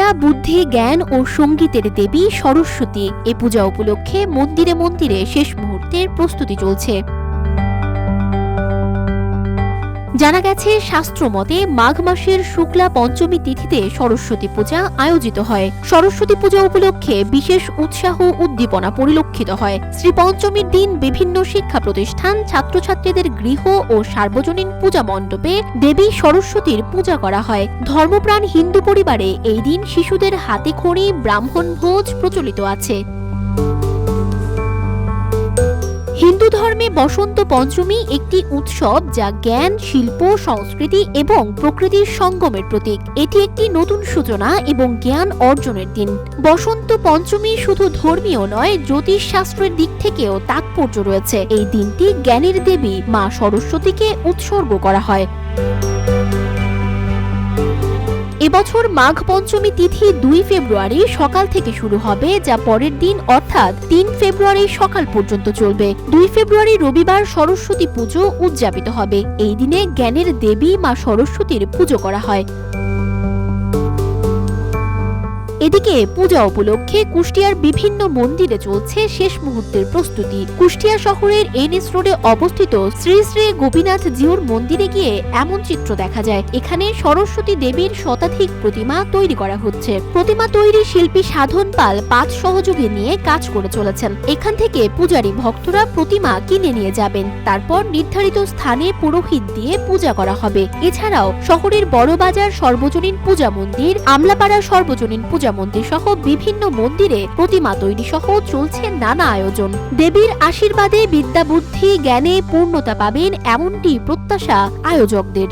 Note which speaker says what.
Speaker 1: বিদ্যা, বুদ্ধি, জ্ঞান ও সঙ্গীতের দেবী সরস্বতী। এ পূজা উপলক্ষে মন্দিরে মন্দিরে শেষ মুহূর্তের প্রস্তুতি চলছে। জানা গেছে, শাস্ত্রমতে মাঘ মাসের শুক্লা পঞ্চমী তিথিতে সরস্বতী পূজা আয়োজিত হয়। সরস্বতী পূজা উপলক্ষে বিশেষ উৎসাহ উদ্দীপনা পরিলক্ষিত হয়। শ্রী পঞ্চমীর দিন বিভিন্ন শিক্ষা প্রতিষ্ঠান, ছাত্রছাত্রীদের গৃহ ও সার্বজনীন পূজা মণ্ডপে দেবী সরস্বতীর পূজা করা হয়। ধর্মপ্রাণ হিন্দু পরিবারে এই দিন শিশুদের হাতে খড়ি, ব্রাহ্মণ ভোজ প্রচলিত আছে। হিন্দু ধর্মে বসন্ত পঞ্চমী একটি উৎসব যা জ্ঞান, শিল্প, সংস্কৃতি এবং প্রকৃতির সঙ্গমের প্রতীক। এটি একটি নতুন সূচনা এবং জ্ঞান অর্জনের দিন। বসন্ত পঞ্চমী শুধু ধর্মীয় নয়, জ্যোতিষ শাস্ত্রের দিক থেকেও তাৎপর্য রয়েছে। এই দিনটি জ্ঞানের দেবী মা সরস্বতীকে উৎসর্গ করা হয়। এবছর মাঘ পঞ্চমী তিথি 2 ফেব্রুয়ারি সকাল থেকে শুরু হবে, যা পরের দিন অর্থাৎ 3 ফেব্রুয়ারি সকাল পর্যন্ত চলবে। 2 ফেব্রুয়ারি রবিবার সরস্বতী পুজো উদযাপিত হবে। এই দিনে জ্ঞানের দেবী মা সরস্বতীর পুজো করা হয়। এদিকে পূজা উপলক্ষে কুষ্টিয়ার বিভিন্ন মন্দিরে চলছে শেষ মুহূর্তের প্রস্তুতি। কুষ্টিয়া শহরের এনএস রোডে অবস্থিত শ্রী শ্রী গোপীনাথ জিউর মন্দিরে গিয়ে এমন চিত্র দেখা যায়। এখানে সরস্বতী দেবীর শতাধিক প্রতিমা তৈরি করা হচ্ছে। প্রতিমা তৈরি শিল্পী সাধন পাল 5 সহযোগী নিয়ে কাজ করে চলেছেন। এখান থেকে পূজারী ভক্তরা প্রতিমা কিনে নিয়ে যাবেন। তারপর নির্ধারিত স্থানে পুরোহিত দিয়ে পূজা করা হবে। এছাড়াও শহরের বড়বাজার সর্বজনীন পূজা মন্দির, আমলাপাড়া সর্বজনীন পূজা মন্দির সহ বিভিন্ন মন্দিরে প্রতিমা তৈরি সহ চলছে নানা আয়োজন। দেবীর আশীর্বাদে বিদ্যা, বুদ্ধি, জ্ঞানে পূর্ণতা পাবেন, এমনটি প্রত্যাশা আয়োজকদের।